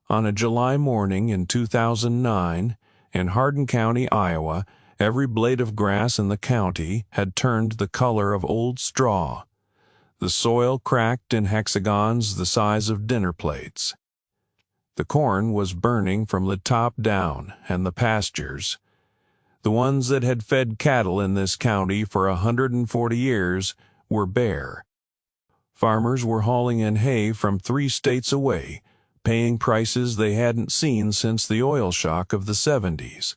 On a July morning in 2009, in Hardin County, Iowa, every blade of grass in the county had turned the color of old straw. The soil cracked in hexagons the size of dinner plates. The corn was burning from the top down, and the pastures, the ones that had fed cattle in this county for 140 years, were bare. Farmers were hauling in hay from 3 states away, paying prices they hadn't seen since the oil shock of the 70s,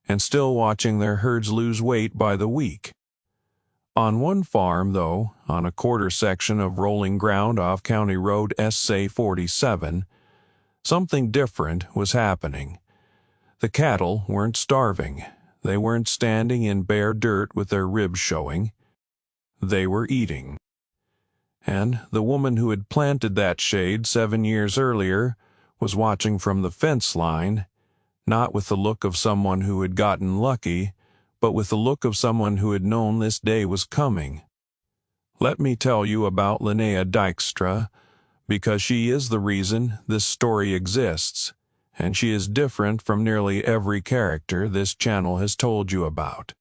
and still watching their herds lose weight by the week. On one farm, though, on a quarter section of rolling ground off County Road SA 47, something different was happening. The cattle weren't starving. They weren't standing in bare dirt with their ribs showing. They were eating. And the woman who had planted that shade 7 years earlier was watching from the fence line, not with the look of someone who had gotten lucky, but with the look of someone who had known this day was coming. Let me tell you about Linnea Dykstra, because she is the reason this story exists, and she is different from nearly every character this channel has told you about.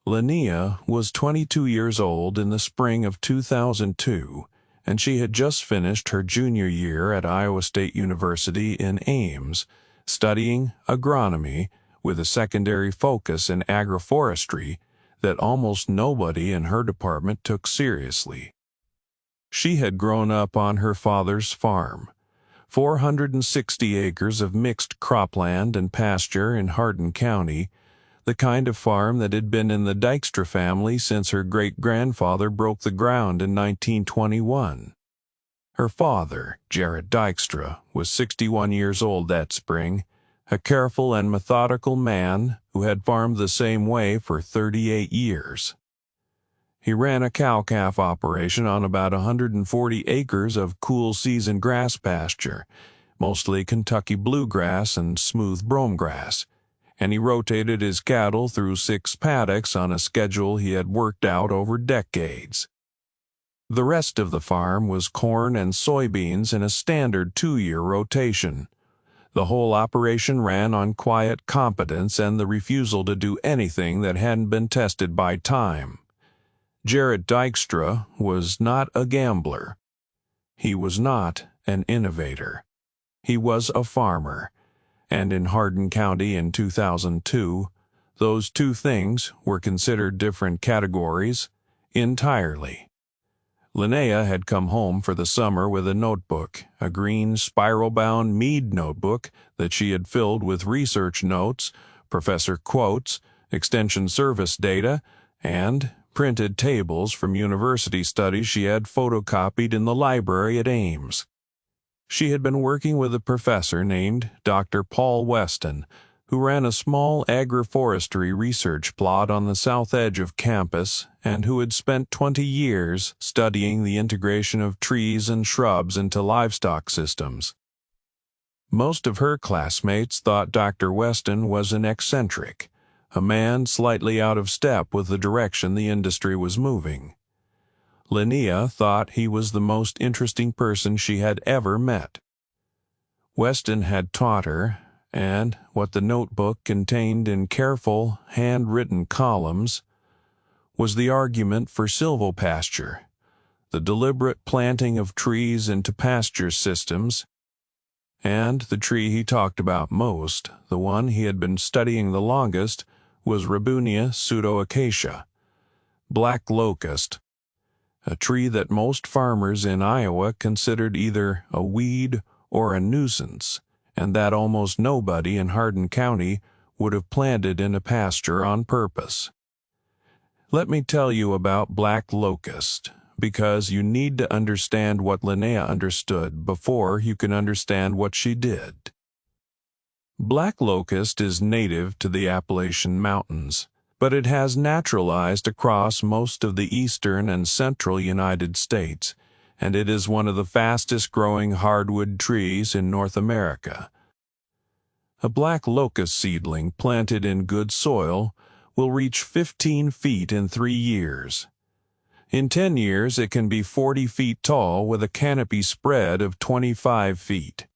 Linnea was 22 years old in the spring of 2002, and she had just finished her junior year at Iowa State University in Ames, studying agronomy with a secondary focus in agroforestry that almost nobody in her department took seriously. She had grown up on her father's farm, 460 acres of mixed cropland and pasture in Hardin County, the kind of farm that had been in the Dykstra family since her great-grandfather broke the ground in 1921. Her father, Jared Dykstra, was 61 years old that spring, a careful and methodical man who had farmed the same way for 38 years. He ran a cow-calf operation on about 140 acres of cool-season grass pasture, mostly Kentucky bluegrass and smooth brome grass, and he rotated his cattle through 6 paddocks on a schedule he had worked out over decades. The rest of the farm was corn and soybeans in a standard 2-year rotation. The whole operation ran on quiet competence and the refusal to do anything that hadn't been tested by time. Jared Dykstra was not a gambler. He was not an innovator. He was a farmer, and in Hardin County in 2002, those two things were considered different categories entirely. Linnea had come home for the summer with a notebook, a green spiral-bound Mead notebook that she had filled with research notes, professor quotes, extension service data, and printed tables from university studies she had photocopied in the library at Ames. She had been working with a professor named Dr. Paul Weston, who ran a small agroforestry research plot on the south edge of campus and who had spent 20 years studying the integration of trees and shrubs into livestock systems. Most of her classmates thought Dr. Weston was an eccentric, a man slightly out of step with the direction the industry was moving. Linnea thought he was the most interesting person she had ever met. Weston had taught her, and what the notebook contained in careful, hand-written columns was the argument for silvopasture, the deliberate planting of trees into pasture systems, and the tree he talked about most, the one he had been studying the longest, was Rabunia pseudoacacia, black locust, a tree that most farmers in Iowa considered either a weed or a nuisance, and that almost nobody in Hardin County would have planted in a pasture on purpose. Let me tell you about black locust, because you need to understand what Linnea understood before you can understand what she did. Black locust is native to the Appalachian Mountains, but it has naturalized across most of the eastern and central United States, and it is one of the fastest-growing hardwood trees in North America. A black locust seedling planted in good soil will reach 15 feet in 3 years. In 10 years, it can be 40 feet tall with a canopy spread of 25 feet.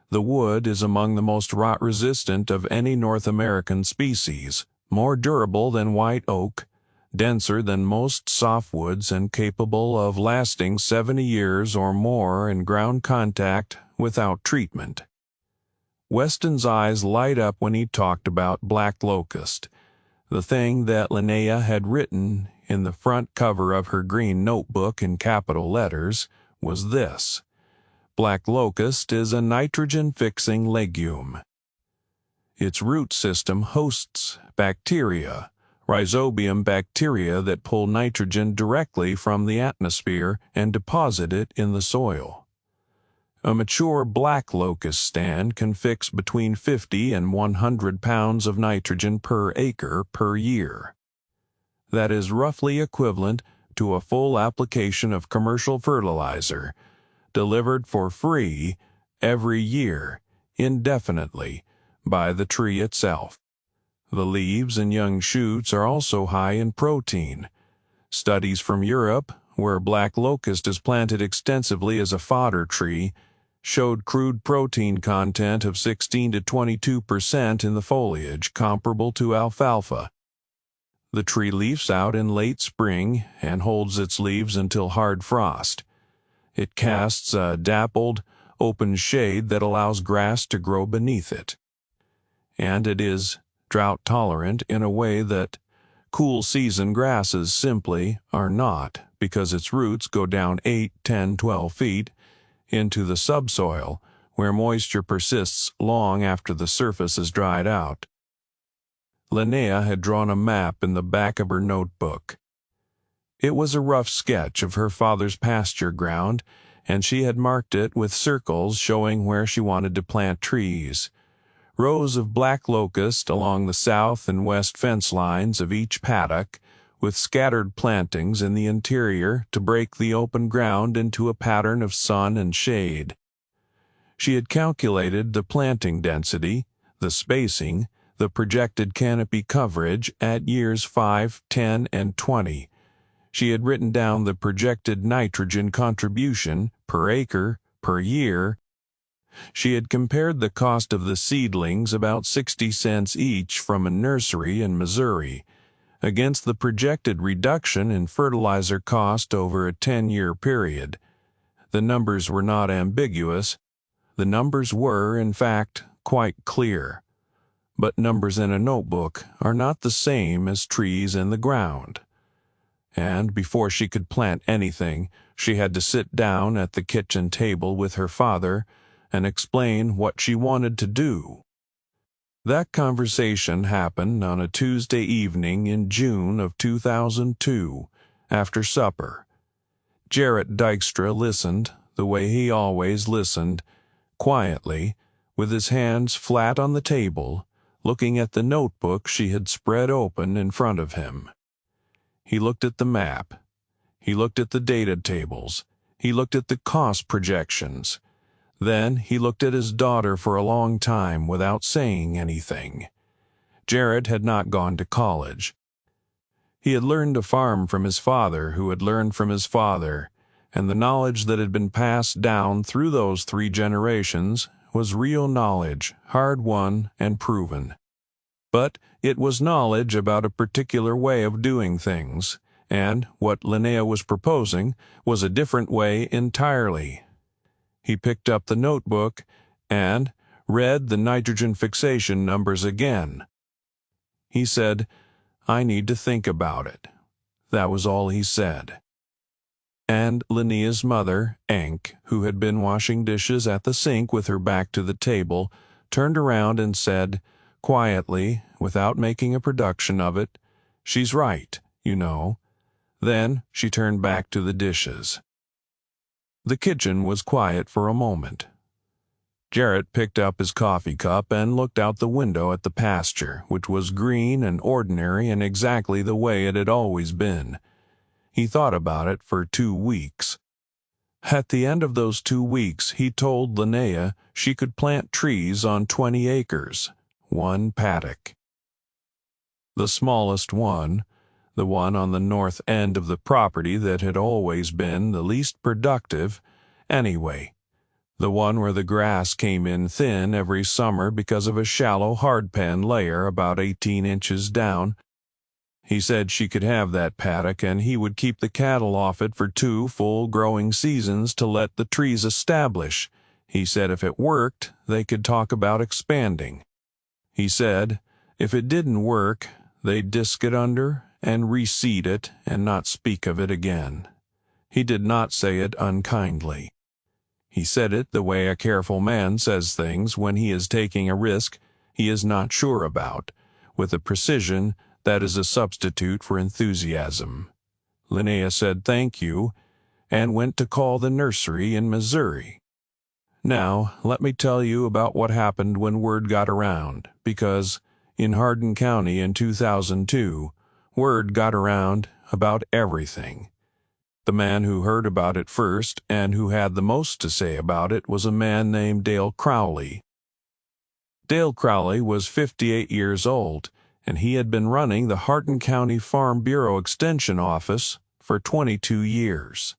The wood is among the most rot-resistant of any North American species, more durable than white oak, denser than most softwoods, and capable of lasting 70 years or more in ground contact without treatment. Weston's eyes light up when he talked about black locust. The thing that Linnea had written in the front cover of her green notebook in capital letters was this: Black locust is a nitrogen-fixing legume. Its root system hosts bacteria, rhizobium bacteria that pull nitrogen directly from the atmosphere and deposit it in the soil. A mature black locust stand can fix between 50 and 100 pounds of nitrogen per acre per year. That is roughly equivalent to a full application of commercial fertilizer, delivered for free every year, indefinitely, by the tree itself. The leaves and young shoots are also high in protein. Studies from Europe, where black locust is planted extensively as a fodder tree, showed crude protein content of 16 to 22% in the foliage, comparable to alfalfa. The tree leaves out in late spring and holds its leaves until hard frost. It casts a dappled, open shade that allows grass to grow beneath it. And it is drought-tolerant in a way that cool-season grasses simply are not, because its roots go down 8, 10, 12 feet into the subsoil, where moisture persists long after the surface is dried out. Linnea had drawn a map in the back of her notebook. It was a rough sketch of her father's pasture ground, and she had marked it with circles showing where she wanted to plant trees. Rows of black locust along the south and west fence lines of each paddock, with scattered plantings in the interior to break the open ground into a pattern of sun and shade. She had calculated the planting density, the spacing, the projected canopy coverage at years 5, 10, and 20. She had written down the projected nitrogen contribution per acre, per year. She had compared the cost of the seedlings, about 60 cents each from a nursery in Missouri, against the projected reduction in fertilizer cost over a 10-year period. The numbers were not ambiguous. The numbers were, in fact, quite clear. But numbers in a notebook are not the same as trees in the ground. And before she could plant anything, she had to sit down at the kitchen table with her father and explain what she wanted to do. That conversation happened on a Tuesday evening in June of 2002, after supper. Jarrett Dykstra listened, the way he always listened, quietly, with his hands flat on the table, looking at the notebook she had spread open in front of him. He looked at the map. He looked at the data tables. He looked at the cost projections. Then he looked at his daughter for a long time without saying anything. Jarrett had not gone to college. He had learned to farm from his father, who had learned from his father, and the knowledge that had been passed down through those 3 generations was real knowledge, hard-won and proven. But it was knowledge about a particular way of doing things, and what Linnea was proposing was a different way entirely. He picked up the notebook and read the nitrogen fixation numbers again. He said, "I need to think about it." That was all he said. And Linnea's mother, Enk, who had been washing dishes at the sink with her back to the table, turned around and said, quietly, without making a production of it, "She's right, you know." Then she turned back to the dishes. The kitchen was quiet for a moment. Jarrett picked up his coffee cup and looked out the window at the pasture, which was green and ordinary and exactly the way it had always been. He thought about it for 2 weeks. At the end of those 2 weeks, he told Linnea she could plant trees on 20 acres, 1 paddock. The smallest one, the one on the north end of the property that had always been the least productive, anyway. The one where the grass came in thin every summer because of a shallow hardpan layer about 18 inches down. He said she could have that paddock and he would keep the cattle off it for 2 full growing seasons to let the trees establish. He said if it worked, they could talk about expanding. He said if it didn't work, they'd disc it under and reseed it and not speak of it again. He did not say it unkindly. He said it the way a careful man says things when he is taking a risk he is not sure about, with a precision that is a substitute for enthusiasm. Linnea said thank you and went to call the nursery in Missouri. Now, let me tell you about what happened when word got around, because in Hardin County in 2002, word got around about everything. The man who heard about it first and who had the most to say about it was a man named Dale Crowley. Dale Crowley was 58 years old, and he had been running the Hardin County Farm Bureau Extension Office for 22 years.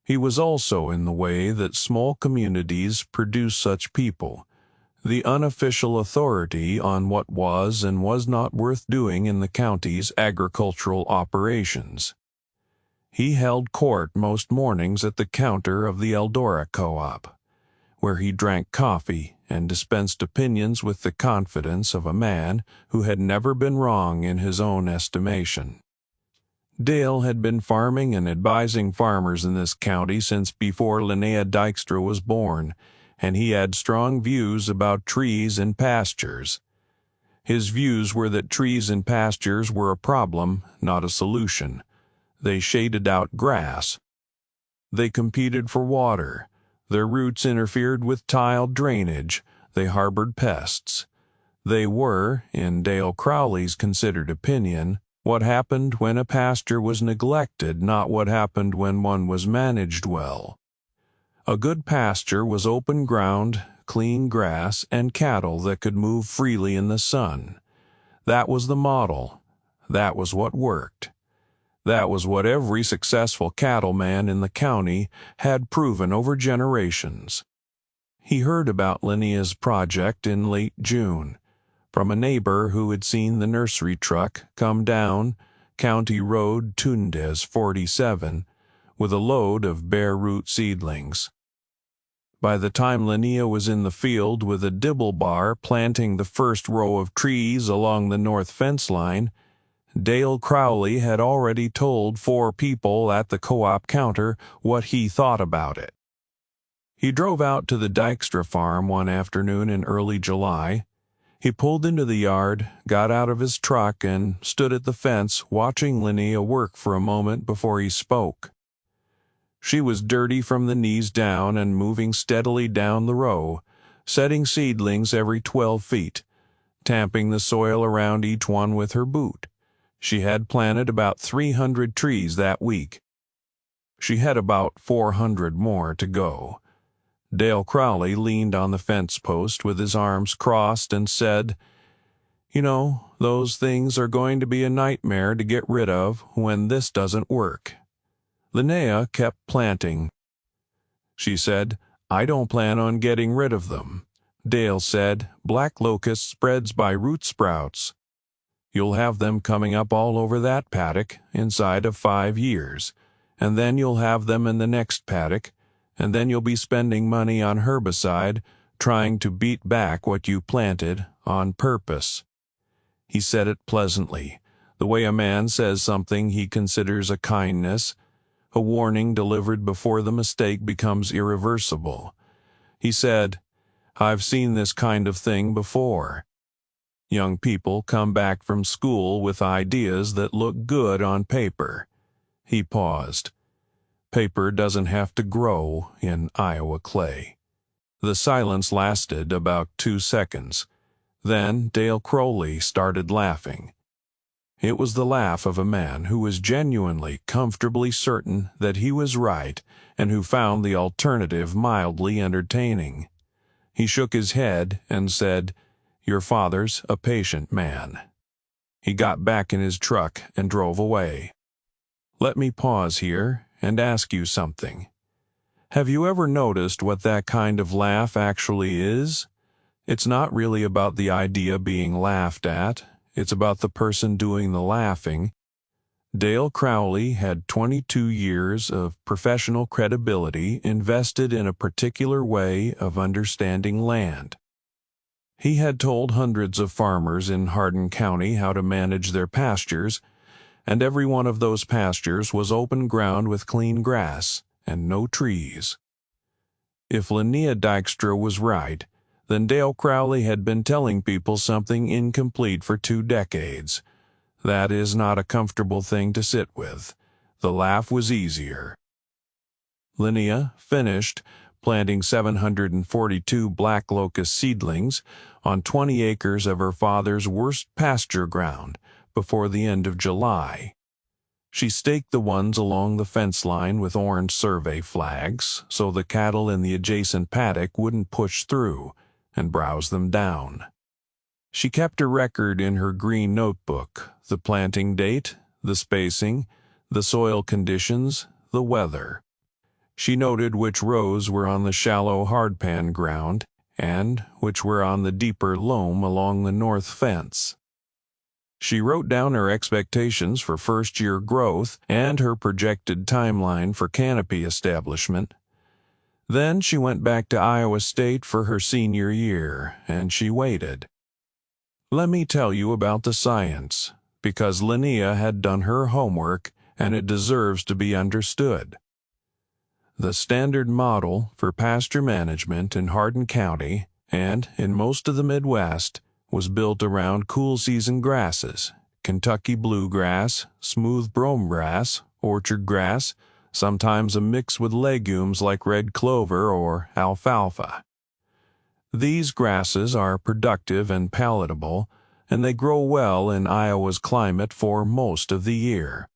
He was also in the way that small communities produce such people, the unofficial authority on what was and was not worth doing in the county's agricultural operations. He held court most mornings at the counter of the Eldora Co-op, where he drank coffee and dispensed opinions with the confidence of a man who had never been wrong in his own estimation. Dale had been farming and advising farmers in this county since before Linnea Dykstra was born, and he had strong views about trees and pastures. His views were that trees and pastures were a problem, not a solution. They shaded out grass. They competed for water. Their roots interfered with tiled drainage. They harbored pests. They were, in Dale Crowley's considered opinion, what happened when a pasture was neglected, not what happened when one was managed well. A good pasture was open ground, clean grass, and cattle that could move freely in the sun. That was the model. That was what worked. That was what every successful cattleman in the county had proven over generations. He heard about Linnea's project in late June, from a neighbor who had seen the nursery truck come down County Road Tundes 47 with a load of bare root seedlings. By the time Linnea was in the field with a dibble bar planting the first row of trees along the north fence line, Dale Crowley had already told 4 people at the co-op counter what he thought about it. He drove out to the Dykstra farm one afternoon in early July. He pulled into the yard, got out of his truck, and stood at the fence watching Linnea work for a moment before he spoke. She was dirty from the knees down and moving steadily down the row, setting seedlings every 12 feet, tamping the soil around each one with her boot. She had planted about 300 trees that week. She had about 400 more to go. Dale Crowley leaned on the fence post with his arms crossed and said, "You know, those things are going to be a nightmare to get rid of when this doesn't work." Linnea kept planting. She said, "I don't plan on getting rid of them." Dale said, "Black locust spreads by root sprouts. You'll have them coming up all over that paddock inside of 5 years, and then you'll have them in the next paddock, and then you'll be spending money on herbicide trying to beat back what you planted on purpose." He said it pleasantly, the way a man says something he considers a kindness, a warning delivered before the mistake becomes irreversible. He said, "I've seen this kind of thing before. Young people come back from school with ideas that look good on paper." He paused. Paper doesn't have to grow in Iowa clay. The silence lasted about 2 seconds. Then Dale Crowley started laughing. It was the laugh of a man who was genuinely, comfortably certain that he was right and who found the alternative mildly entertaining. He shook his head and said, "Your father's a patient man." He got back in his truck and drove away. Let me pause here and ask you something. Have you ever noticed what that kind of laugh actually is? It's not really about the idea being laughed at, it's about the person doing the laughing. Dale Crowley had 22 years of professional credibility invested in a particular way of understanding land. He had told hundreds of farmers in Hardin County how to manage their pastures, and every one of those pastures was open ground with clean grass and no trees. If Linnea Dykstra was right, then Dale Crowley had been telling people something incomplete for 2 decades. That is not a comfortable thing to sit with. The laugh was easier. Linnea finished planting 742 black locust seedlings on 20 acres of her father's worst pasture ground before the end of July. She staked the ones along the fence line with orange survey flags so the cattle in the adjacent paddock wouldn't push through and browse them down. She kept a record in her green notebook, the planting date, the spacing, the soil conditions, the weather. She noted which rows were on the shallow hardpan ground and which were on the deeper loam along the north fence. She wrote down her expectations for first-year growth and her projected timeline for canopy establishment. Then she went back to Iowa State for her senior year, and she waited. Let me tell you about the science, because Linnea had done her homework and it deserves to be understood. The standard model for pasture management in Hardin County and in most of the Midwest was built around cool season grasses, Kentucky bluegrass, smooth brome grass, orchard grass, sometimes a mix with legumes like red clover or alfalfa. These grasses are productive and palatable, and they grow well in Iowa's climate for most of the year.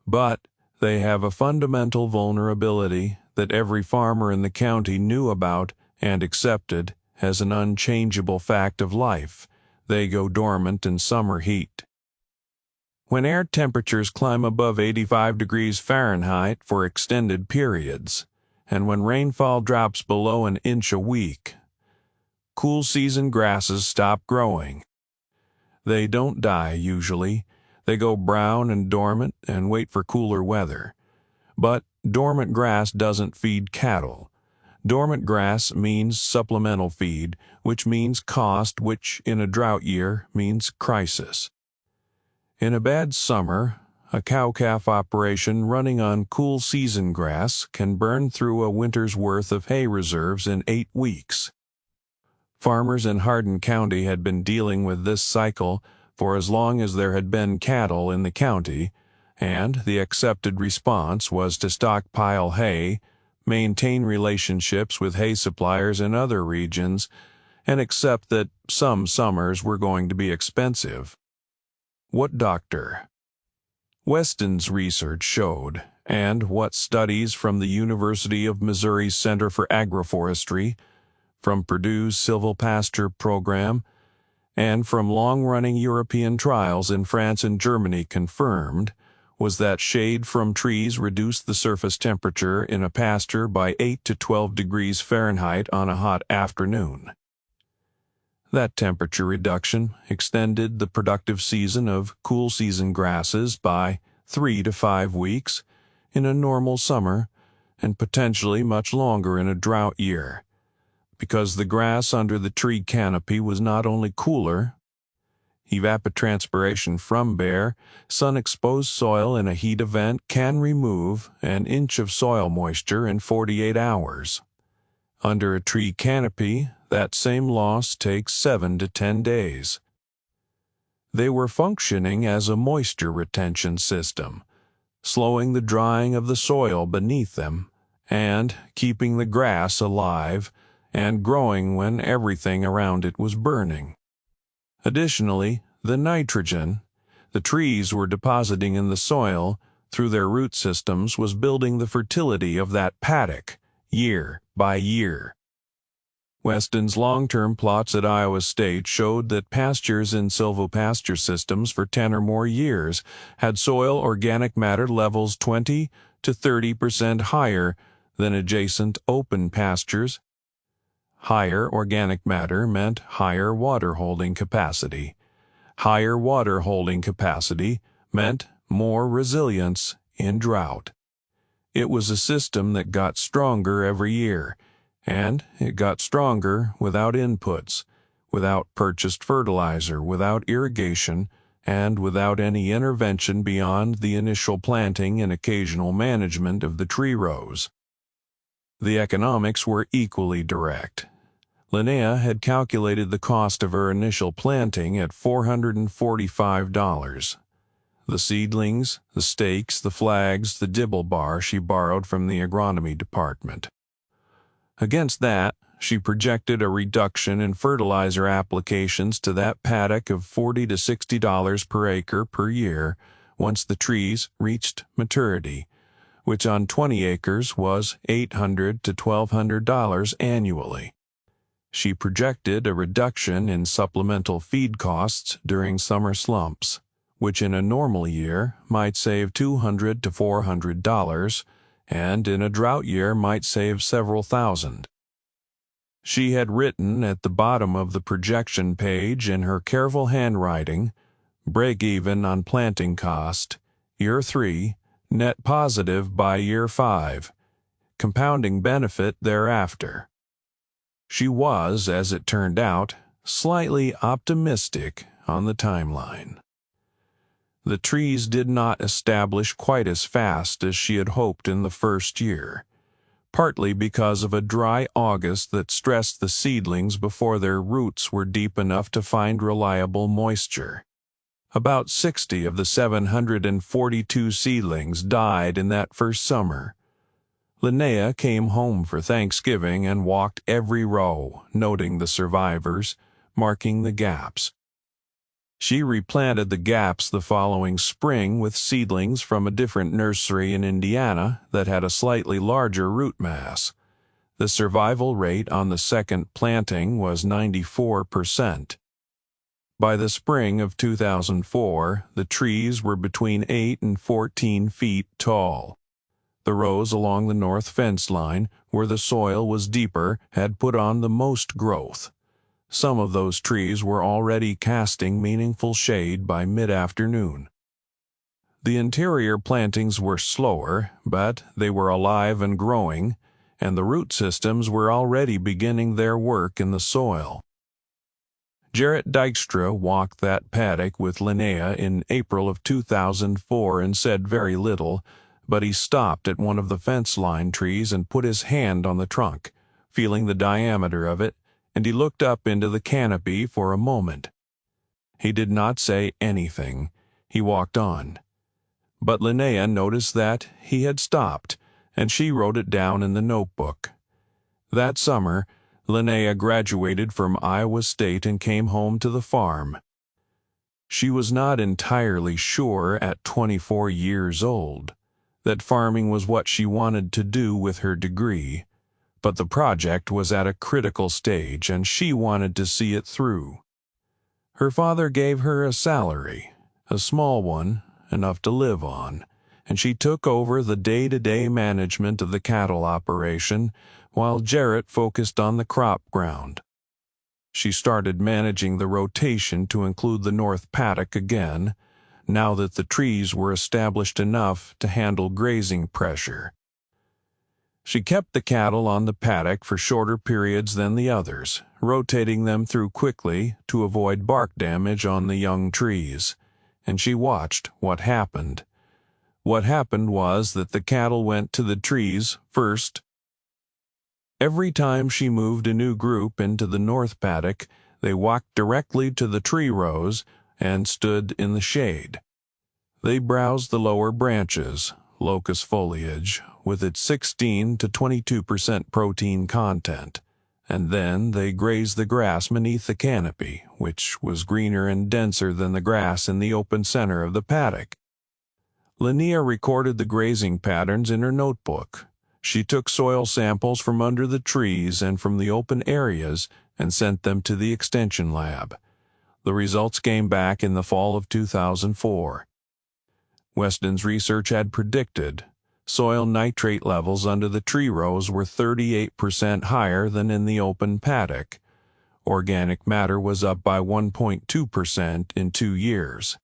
But they have a fundamental vulnerability that every farmer in the county knew about and accepted as an unchangeable fact of life. They go dormant in summer heat. When air temperatures climb above 85 degrees Fahrenheit for extended periods, and when rainfall drops below an inch a week, cool season grasses stop growing. They don't die usually. They go brown and dormant and wait for cooler weather. But dormant grass doesn't feed cattle. Dormant grass means supplemental feed, which means cost, which in a drought year means crisis. In a bad summer, a cow-calf operation running on cool season grass can burn through a winter's worth of hay reserves in 8 weeks. Farmers in Hardin County had been dealing with this cycle for as long as there had been cattle in the county, and the accepted response was to stockpile hay, maintain relationships with hay suppliers in other regions, and accept that some summers were going to be expensive. What Dr. Weston's research showed, and what studies from the University of Missouri's Center for Agroforestry, from Purdue's silvopasture program, and from long-running European trials in France and Germany confirmed, was that shade from trees reduced the surface temperature in a pasture by 8 to 12 degrees Fahrenheit on a hot afternoon. That temperature reduction extended the productive season of cool season grasses by 3 to 5 weeks in a normal summer and potentially much longer in a drought year, because the grass under the tree canopy was not only cooler. Evapotranspiration from bare, sun-exposed soil in a heat event can remove an inch of soil moisture in 48 hours. Under a tree canopy, that same loss takes 7 to 10 days. They were functioning as a moisture retention system, slowing the drying of the soil beneath them, and keeping the grass alive and growing when everything around it was burning. Additionally, the nitrogen the trees were depositing in the soil through their root systems was building the fertility of that paddock year by year. Weston's long-term plots at Iowa State showed that pastures in silvopasture systems for 10 or more years had soil organic matter levels 20 to 30% higher than adjacent open pastures. Higher organic matter meant higher water holding capacity. Higher water holding capacity meant more resilience in drought. It was a system that got stronger every year, and it got stronger without inputs, without purchased fertilizer, without irrigation, and without any intervention beyond the initial planting and occasional management of the tree rows. The economics were equally direct. Linnea had calculated the cost of her initial planting at $445. The seedlings, the stakes, the flags, the dibble bar she borrowed from the agronomy department. Against that, she projected a reduction in fertilizer applications to that paddock of $40 to $60 per acre per year once the trees reached maturity, which on 20 acres was $800 to $1,200 annually. She projected a reduction in supplemental feed costs during summer slumps, which in a normal year might save $200 to $400, and in a drought year might save several thousand. She had written at the bottom of the projection page in her careful handwriting, break even on planting cost, year 3, net positive by year 5, compounding benefit thereafter. She was, as it turned out, slightly optimistic on the timeline. The trees did not establish quite as fast as she had hoped in the first year, partly because of a dry August that stressed the seedlings before their roots were deep enough to find reliable moisture. About 60 of the 742 seedlings died in that first summer. Linnea came home for Thanksgiving and walked every row, noting the survivors, marking the gaps. She replanted the gaps the following spring with seedlings from a different nursery in Indiana that had a slightly larger root mass. The survival rate on the second planting was 94%. By the spring of 2004, the trees were between 8 and 14 feet tall. The rows along the north fence line, where the soil was deeper, had put on the most growth. Some of those trees were already casting meaningful shade by mid-afternoon. The interior plantings were slower, but they were alive and growing, and the root systems were already beginning their work in the soil. Jarrett Dykstra walked that paddock with Linnea in April of 2004 and said very little, but he stopped at one of the fence line trees and put his hand on the trunk, feeling the diameter of it, and he looked up into the canopy for a moment. He did not say anything. He walked on. But Linnea noticed that he had stopped, and she wrote it down in the notebook. That summer, Linnea graduated from Iowa State and came home to the farm. She was not entirely sure at 24 years old that farming was what she wanted to do with her degree, but the project was at a critical stage and she wanted to see it through. Her father gave her a salary, a small one, enough to live on, and she took over the day-to-day management of the cattle operation while Jarrett focused on the crop ground. She started managing the rotation to include the north paddock again, now that the trees were established enough to handle grazing pressure. She kept the cattle on the paddock for shorter periods than the others, rotating them through quickly to avoid bark damage on the young trees, and she watched what happened. What happened was that the cattle went to the trees first. Every time she moved a new group into the north paddock, they walked directly to the tree rows and stood in the shade. They browsed the lower branches, locust foliage, with its 16 to 22% protein content, and then they grazed the grass beneath the canopy, which was greener and denser than the grass in the open center of the paddock. Linnea recorded the grazing patterns in her notebook. She took soil samples from under the trees and from the open areas and sent them to the extension lab. The results came back in the fall of 2004. Weston's research had predicted soil nitrate levels under the tree rows were 38% higher than in the open paddock. Organic matter was up by 1.2% in 2 years.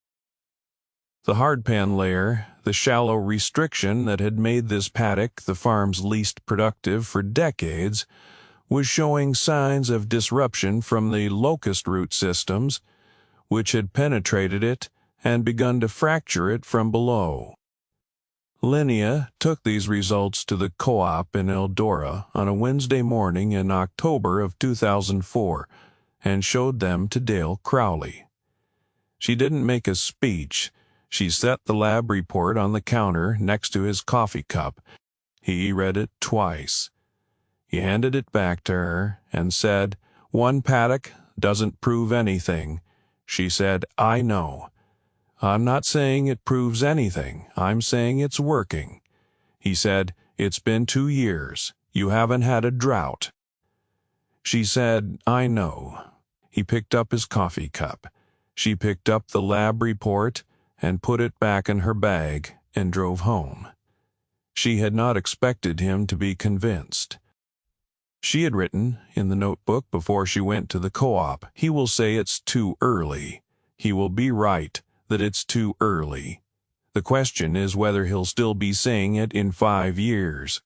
The hardpan layer, the shallow restriction that had made this paddock the farm's least productive for decades, was showing signs of disruption from the locust root systems, which had penetrated it and begun to fracture it from below. Linnea took these results to the co-op in Eldora on a Wednesday morning in October of 2004 and showed them to Dale Crowley. She didn't make a speech. She set the lab report on the counter next to his coffee cup. He read it twice. He handed it back to her and said, "One paddock doesn't prove anything." She said, "I know. I'm not saying it proves anything. I'm saying it's working." He said, "It's been 2 years. You haven't had a drought." She said, "I know." He picked up his coffee cup. She picked up the lab report and put it back in her bag and drove home. She had not expected him to be convinced. She had written in the notebook before she went to the co-op, "He will say it's too early. He will be right that it's too early. The question is whether he'll still be saying it in 5 years."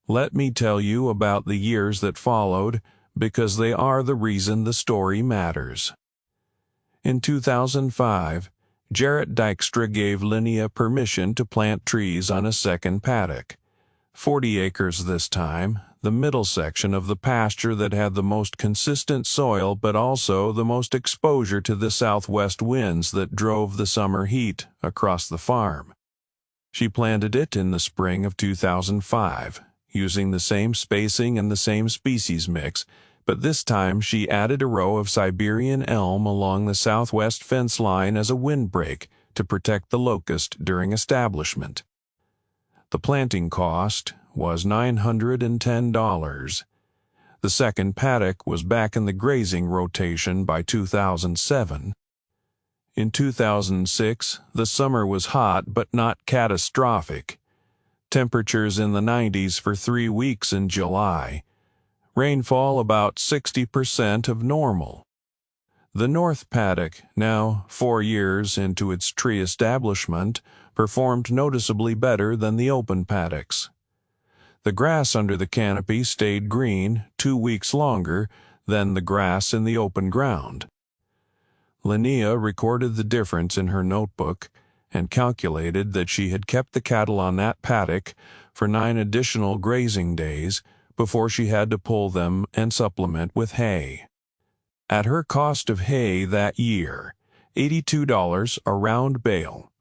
Let me tell you about the years that followed, because they are the reason the story matters. In 2005, Jarrett Dykstra gave Linnea permission to plant trees on a second paddock. 40 acres this time, the middle section of the pasture that had the most consistent soil but also the most exposure to the southwest winds that drove the summer heat across the farm. She planted it in the spring of 2005, using the same spacing and the same species mix, but this time she added a row of Siberian elm along the southwest fence line as a windbreak to protect the locust during establishment. The planting cost was $910. The second paddock was back in the grazing rotation by 2007. In 2006, the summer was hot but not catastrophic. Temperatures in the 90s for 3 weeks in July. Rainfall about 60% of normal. The north paddock, now 4 years into its tree establishment, performed noticeably better than the open paddocks. The grass under the canopy stayed green 2 weeks longer than the grass in the open ground. Linnea recorded the difference in her notebook and calculated that she had kept the cattle on that paddock for 9 additional grazing days before she had to pull them and supplement with hay. At her cost of hay that year, $82 a round bale,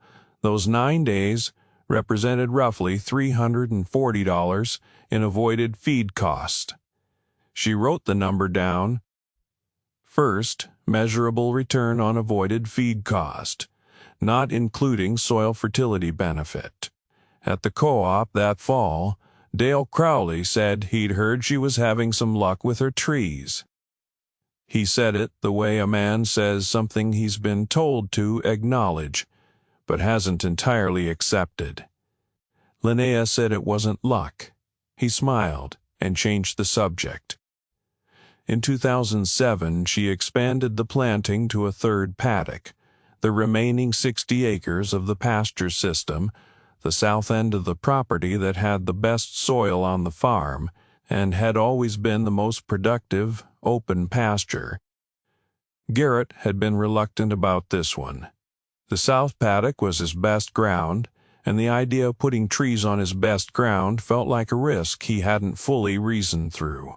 those 9 days represented roughly $340 in avoided feed cost. She wrote the number down. First, measurable return on avoided feed cost, not including soil fertility benefit. At the co-op that fall, Dale Crowley said he'd heard she was having some luck with her trees. He said it the way a man says something he's been told to acknowledge, but hasn't entirely accepted. Linnea said it wasn't luck. He smiled and changed the subject. In 2007, she expanded the planting to a third paddock, the remaining 60 acres of the pasture system, the south end of the property that had the best soil on the farm and had always been the most productive open pasture. Garrett had been reluctant about this one. The south paddock was his best ground, and the idea of putting trees on his best ground felt like a risk he hadn't fully reasoned through.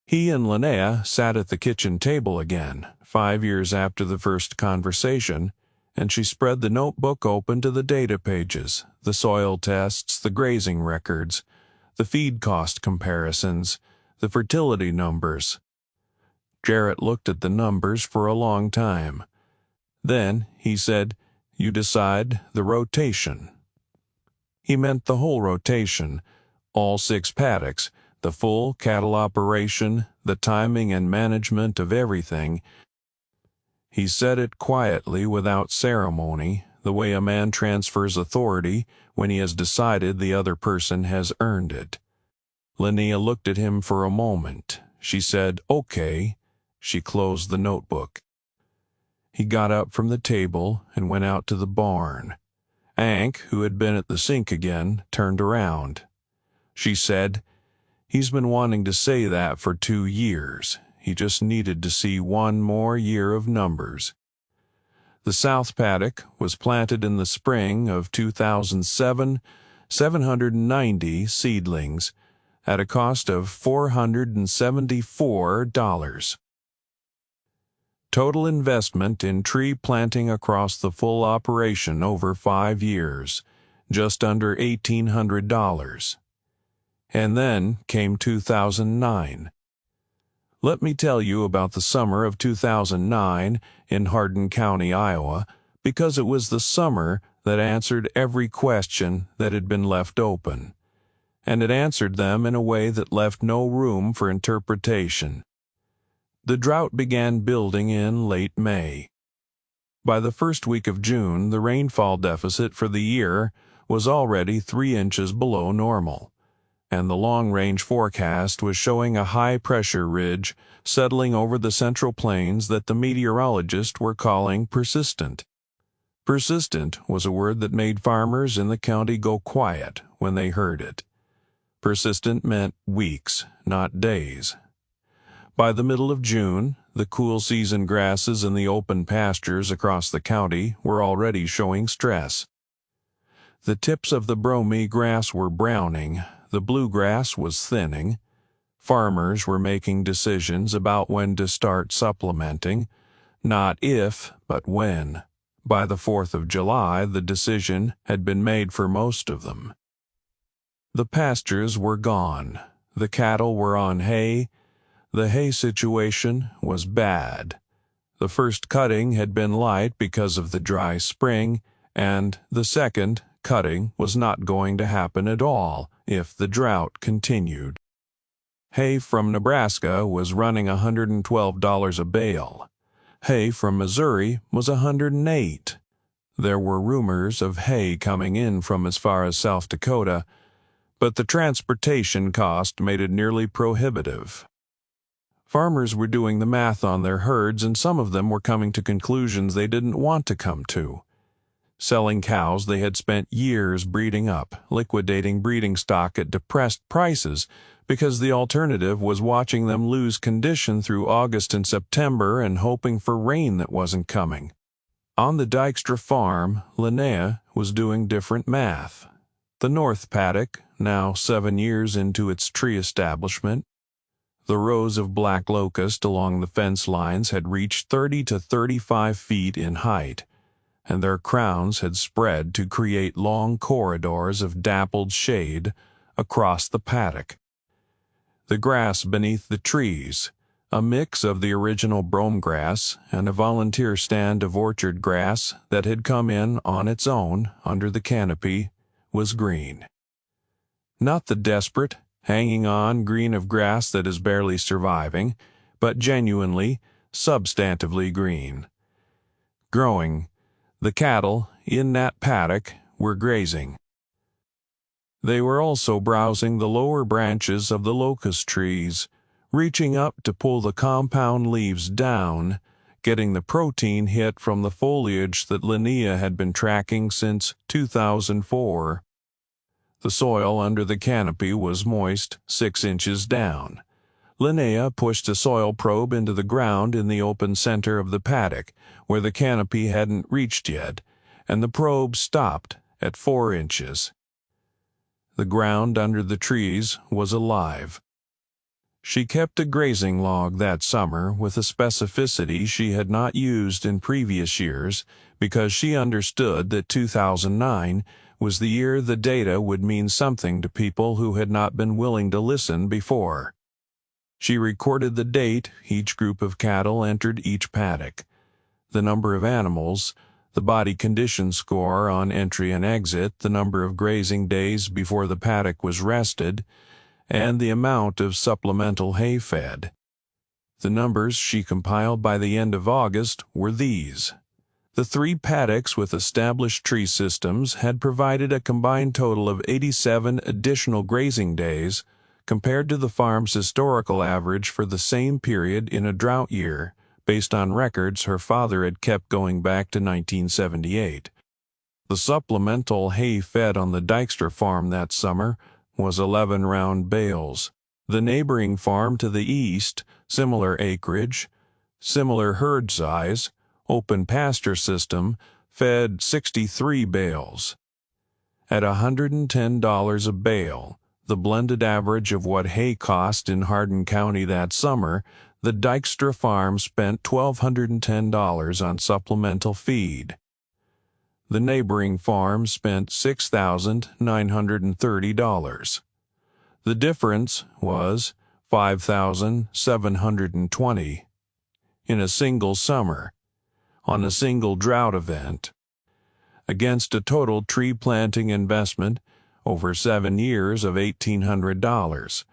He and Linnea sat at the kitchen table again, 5 years after the first conversation, and she spread the notebook open to the data pages, the soil tests, the grazing records, the feed cost comparisons, the fertility numbers. Jarrett looked at the numbers for a long time. Then he said, "You decide the rotation." He meant the whole rotation, all 6 paddocks, the full cattle operation, the timing and management of everything. He said it quietly without ceremony, the way a man transfers authority when he has decided the other person has earned it. Linnea looked at him for a moment. She said, "Okay." She closed the notebook. He got up from the table and went out to the barn. Hank, who had been at the sink again, turned around. She said, "He's been wanting to say that for 2 years. He just needed to see one more year of numbers." The south paddock was planted in the spring of 2007, 790 seedlings, at a cost of $474. Total investment in tree planting across the full operation over 5 years, just under $1,800. And then came 2009. Let me tell you about the summer of 2009 in Hardin County, Iowa, because it was the summer that answered every question that had been left open, and it answered them in a way that left no room for interpretation. The drought began building in late May. By the first week of June, the rainfall deficit for the year was already 3 inches below normal, and the long-range forecast was showing a high-pressure ridge settling over the Central Plains that the meteorologists were calling persistent. Persistent was a word that made farmers in the county go quiet when they heard it. Persistent meant weeks, not days. By the middle of June, the cool season grasses in the open pastures across the county were already showing stress. The tips of the bromine grass were browning, the bluegrass was thinning. Farmers were making decisions about when to start supplementing, not if, but when. By the 4th of July, the decision had been made for most of them. The pastures were gone. The cattle were on hay. The hay situation was bad. The first cutting had been light because of the dry spring, and the second cutting was not going to happen at all if the drought continued. Hay from Nebraska was running $112 a bale. Hay from Missouri was $108. There were rumors of hay coming in from as far as South Dakota, but the transportation cost made it nearly prohibitive. Farmers were doing the math on their herds, and some of them were coming to conclusions they didn't want to come to. Selling cows they had spent years breeding up, liquidating breeding stock at depressed prices, because the alternative was watching them lose condition through August and September and hoping for rain that wasn't coming. On the Dykstra farm, Linnea was doing different math. The north paddock, now 7 years into its tree establishment, the rows of black locust along the fence lines had reached 30 to 35 feet in height, and their crowns had spread to create long corridors of dappled shade across the paddock. The grass beneath the trees, a mix of the original brome grass and a volunteer stand of orchard grass that had come in on its own under the canopy, was green. Not the desperate, hanging-on green of grass that is barely surviving, but genuinely, substantively green. Growing, the cattle in that paddock were grazing. They were also browsing the lower branches of the locust trees, reaching up to pull the compound leaves down, getting the protein hit from the foliage that Linnea had been tracking since 2004. The soil under the canopy was moist 6 inches down. Linnea pushed a soil probe into the ground in the open center of the paddock, where the canopy hadn't reached yet, and the probe stopped at 4 inches. The ground under the trees was alive. She kept a grazing log that summer with a specificity she had not used in previous years because she understood that 2009 was the year the data would mean something to people who had not been willing to listen before. She recorded the date each group of cattle entered each paddock, the number of animals, the body condition score on entry and exit, the number of grazing days before the paddock was rested, and the amount of supplemental hay fed. The numbers she compiled by the end of August were these: The 3 paddocks with established tree systems had provided a combined total of 87 additional grazing days compared to the farm's historical average for the same period in a drought year, based on records her father had kept going back to 1978. The supplemental hay fed on the Dykstra farm that summer was 11 round bales. The neighboring farm to the east, similar acreage, similar herd size, open pasture system, fed 63 bales. At $110 a bale, the blended average of what hay cost in Hardin County that summer, the Dykstra farm spent $1,210 on supplemental feed. The neighboring farm spent $6,930. The difference was $5,720 in a single summer, on a single drought event, against a total tree planting investment over 7 years of $1,800.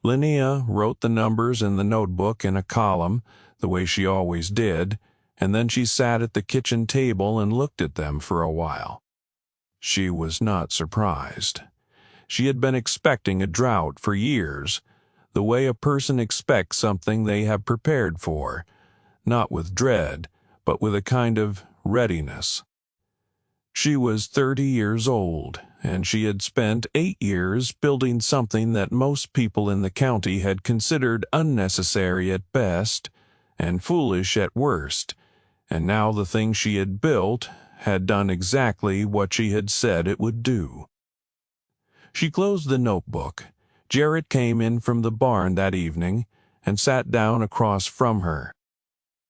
Linnea wrote the numbers in the notebook in a column, the way she always did, and then she sat at the kitchen table and looked at them for a while. She was not surprised. She had been expecting a drought for years, the way a person expects something they have prepared for, not with dread, but with a kind of readiness. She was 30 years old, and she had spent 8 years building something that most people in the county had considered unnecessary at best and foolish at worst, and now the thing she had built had done exactly what she had said it would do. She closed the notebook. Jarrett came in from the barn that evening and sat down across from her.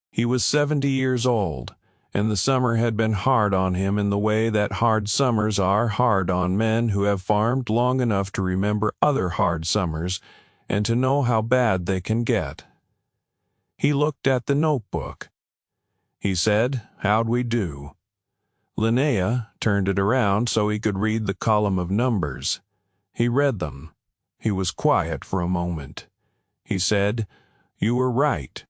He was 70 years old, and the summer had been hard on him in the way that hard summers are hard on men who have farmed long enough to remember other hard summers and to know how bad they can get. He looked at the notebook. He said, "How'd we do?" Linnea turned it around so he could read the column of numbers. He read them. He was quiet for a moment. He said, "You were right."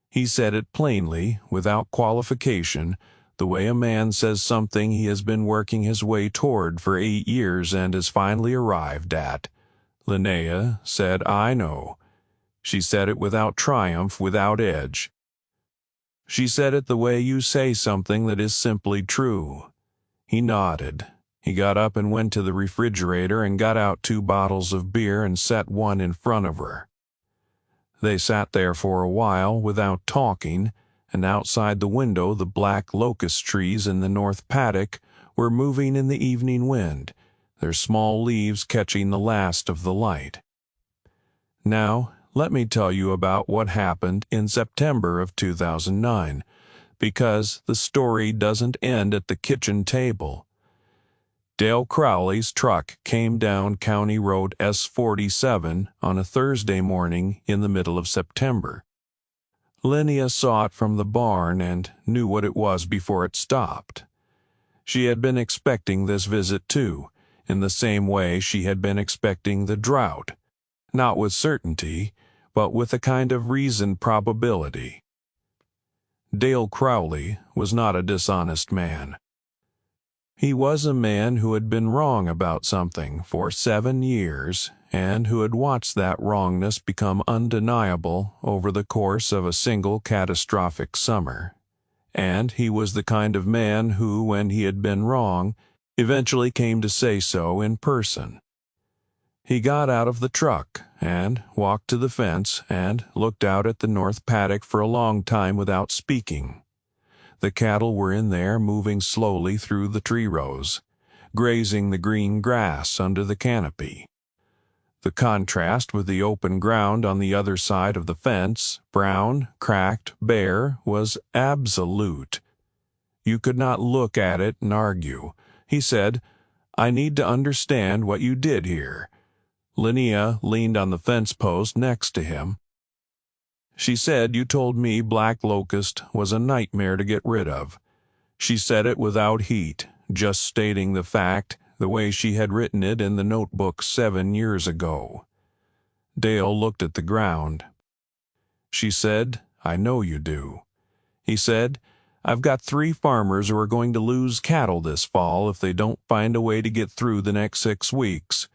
He said it plainly, without qualification, the way a man says something he has been working his way toward for 8 years and has finally arrived at. Linnea said, "I know." She said it without triumph, without edge. She said it the way you say something that is simply true. He nodded. He got up and went to the refrigerator and got out 2 bottles of beer and set one in front of her. They sat there for a while without talking, and outside the window the black locust trees in the north paddock were moving in the evening wind, their small leaves catching the last of the light. Now, let me tell you about what happened in September of 2009, because the story doesn't end at the kitchen table. Dale Crowley's truck came down County Road S47 on a Thursday morning in the middle of September. Linnea saw it from the barn and knew what it was before it stopped. She had been expecting this visit too, in the same way she had been expecting the drought, not with certainty, but with a kind of reasoned probability. Dale Crowley was not a dishonest man. He was a man who had been wrong about something for 7 years and who had watched that wrongness become undeniable over the course of a single catastrophic summer. And he was the kind of man who, when he had been wrong, eventually came to say so in person. He got out of the truck and walked to the fence and looked out at the north paddock for a long time without speaking. The cattle were in there, moving slowly through the tree rows, grazing the green grass under the canopy. The contrast with the open ground on the other side of the fence, brown, cracked, bare, was absolute. You could not look at it and argue. He said, "I need to understand what you did here." Linnea leaned on the fence post next to him. She said, "You told me black locust was a nightmare to get rid of." She said it without heat, just stating the fact the way she had written it in the notebook 7 years ago. Dale looked at the ground. She said, "I know you do." He said, I've got 3 farmers who are going to lose cattle this fall if they don't find a way to get through the next 6 weeks.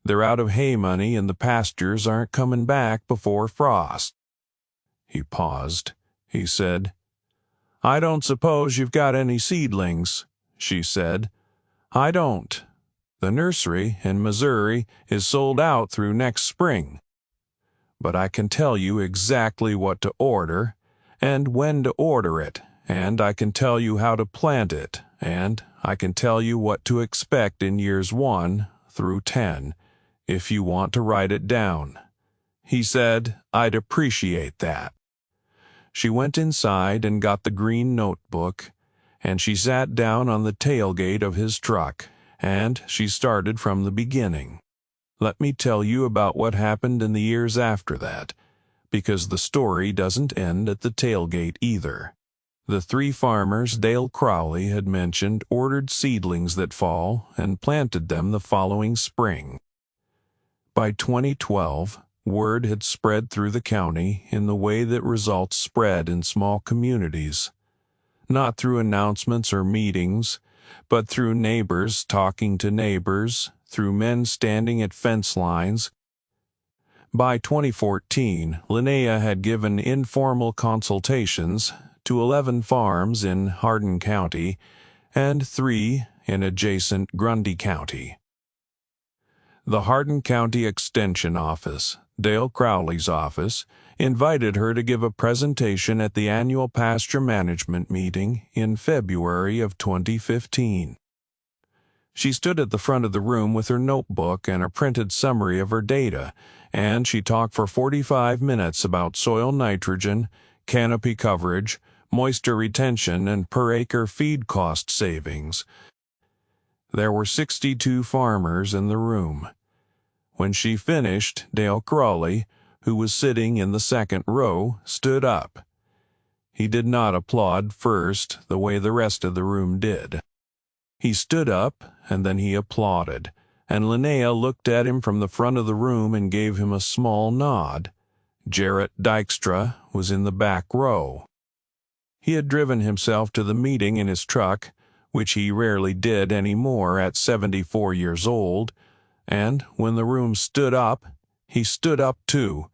They're out of hay money and the pastures aren't coming back before frost." He paused. He said, "I don't suppose you've got any seedlings," she said. "I don't. The nursery in Missouri is sold out through next spring. But I can tell you exactly what to order and when to order it, and I can tell you how to plant it, and I can tell you what to expect in years 1 through 10, if you want to write it down." He said, "I'd appreciate that." She went inside and got the green notebook, and she sat down on the tailgate of his truck, and she started from the beginning. Let me tell you about what happened in the years after that, because the story doesn't end at the tailgate either. The 3 farmers Dale Crowley had mentioned ordered seedlings that fall and planted them the following spring. By 2012, word had spread through the county in the way that results spread in small communities, not through announcements or meetings, but through neighbors talking to neighbors, through men standing at fence lines. By 2014, Linnea had given informal consultations to 11 farms in Hardin County and 3 in adjacent Grundy County. The Hardin County Extension Office, Dale Crowley's office, invited her to give a presentation at the annual pasture management meeting in February of 2015. She stood at the front of the room with her notebook and a printed summary of her data, and she talked for 45 minutes about soil nitrogen, canopy coverage, moisture retention, and per-acre feed cost savings. There were 62 farmers in the room. When she finished, Dale Crowley, who was sitting in the second row, stood up. He did not applaud first the way the rest of the room did. He stood up, and then he applauded, and Linnea looked at him from the front of the room and gave him a small nod. Jarrett Dykstra was in the back row. He had driven himself to the meeting in his truck, which he rarely did any more at 74 years old, and when the room stood up, he stood up too,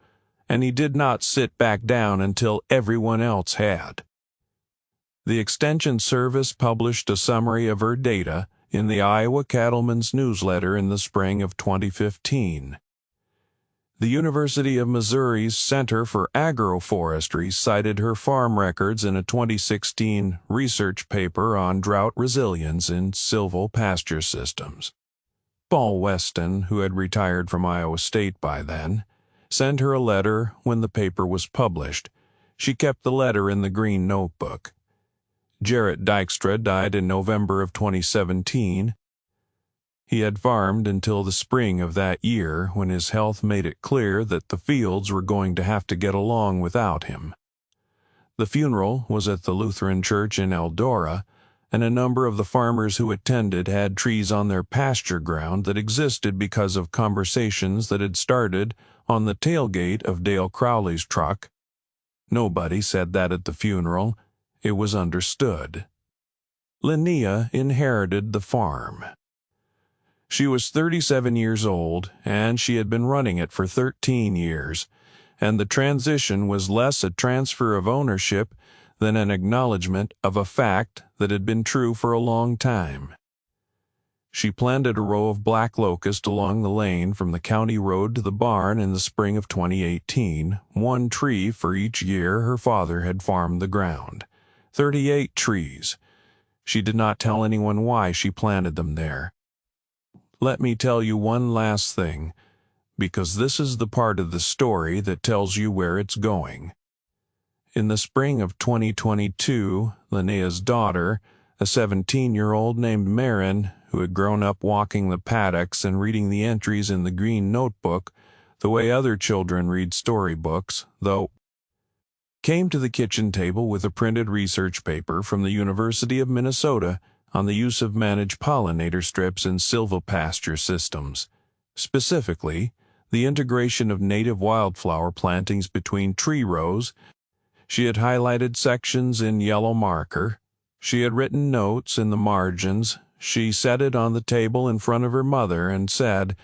and he did not sit back down until everyone else had. The Extension Service published a summary of her data in the Iowa Cattleman's newsletter in the spring of 2015. The University of Missouri's Center for Agroforestry cited her farm records in a 2016 research paper on drought resilience in silvopasture systems. Paul Weston, who had retired from Iowa State by then, sent her a letter when the paper was published. She kept the letter in the green notebook. Jarrett Dykstra died in November of 2017. He had farmed until the spring of that year when his health made it clear that the fields were going to have to get along without him. The funeral was at the Lutheran Church in Eldora, and a number of the farmers who attended had trees on their pasture ground that existed because of conversations that had started on the tailgate of Dale Crowley's truck. Nobody said that at the funeral. It was understood. Linnea inherited the farm. She was 37 years old, and she had been running it for 13 years, and the transition was less a transfer of ownership than an acknowledgement of a fact that had been true for a long time. She planted a row of black locust along the lane from the county road to the barn in the spring of 2018, 1 tree for each year her father had farmed the ground. 38 trees. She did not tell anyone why she planted them there. Let me tell you one last thing, because this is the part of the story that tells you where it's going. In the spring of 2022, Linnea's daughter, a 17-year-old named Marin, who had grown up walking the paddocks and reading the entries in the green notebook the way other children read storybooks, though, came to the kitchen table with a printed research paper from the University of Minnesota on the use of managed pollinator strips in silvopasture systems, specifically the integration of native wildflower plantings between tree rows. She had highlighted sections in yellow marker, She had written notes in the margins. She set it on the table in front of her mother and said,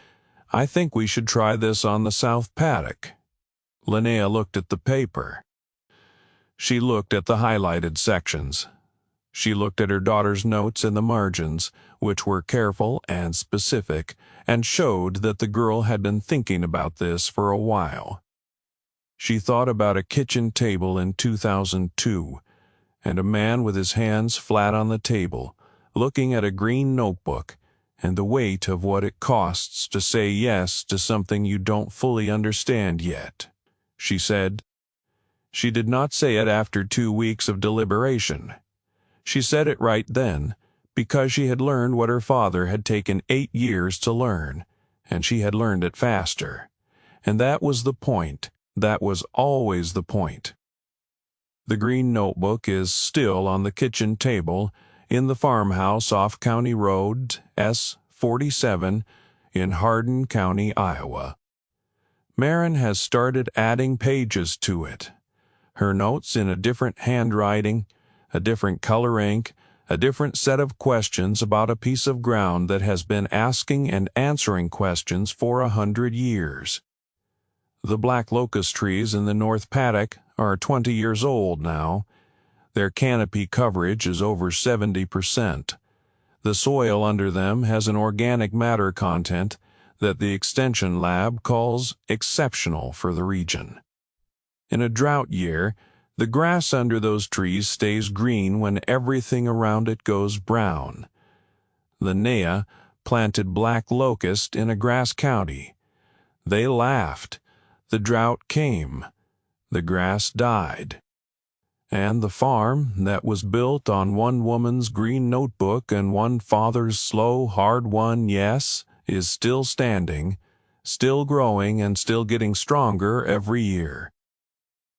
"I think we should try this on the south paddock." Linnea looked at the paper. She looked at the highlighted sections. She looked at her daughter's notes in the margins, which were careful and specific, and showed that the girl had been thinking about this for a while. She thought about a kitchen table in 2002, and a man with his hands flat on the table, looking at a green notebook, and the weight of what it costs to say yes to something you don't fully understand yet. She said. She did not say it after 2 weeks of deliberation. She said it right then, because she had learned what her father had taken 8 years to learn, and she had learned it faster. And that was the point. That was always the point. The green notebook is still on the kitchen table in the farmhouse off County Road S-47 in Hardin County, Iowa. Maren has started adding pages to it. Her notes in a different handwriting, a different color ink, a different set of questions about a piece of ground that has been asking and answering questions for 100 years. The black locust trees in the north paddock are 20 years old now. Their canopy coverage is over 70%. The soil under them has an organic matter content that the Extension Lab calls exceptional for the region. In a drought year, the grass under those trees stays green when everything around it goes brown. Linnea planted black locust in a grass county. They laughed. The drought came. The grass died. And the farm that was built on one woman's green notebook and one father's slow, hard-won yes is still standing, still growing and still getting stronger every year.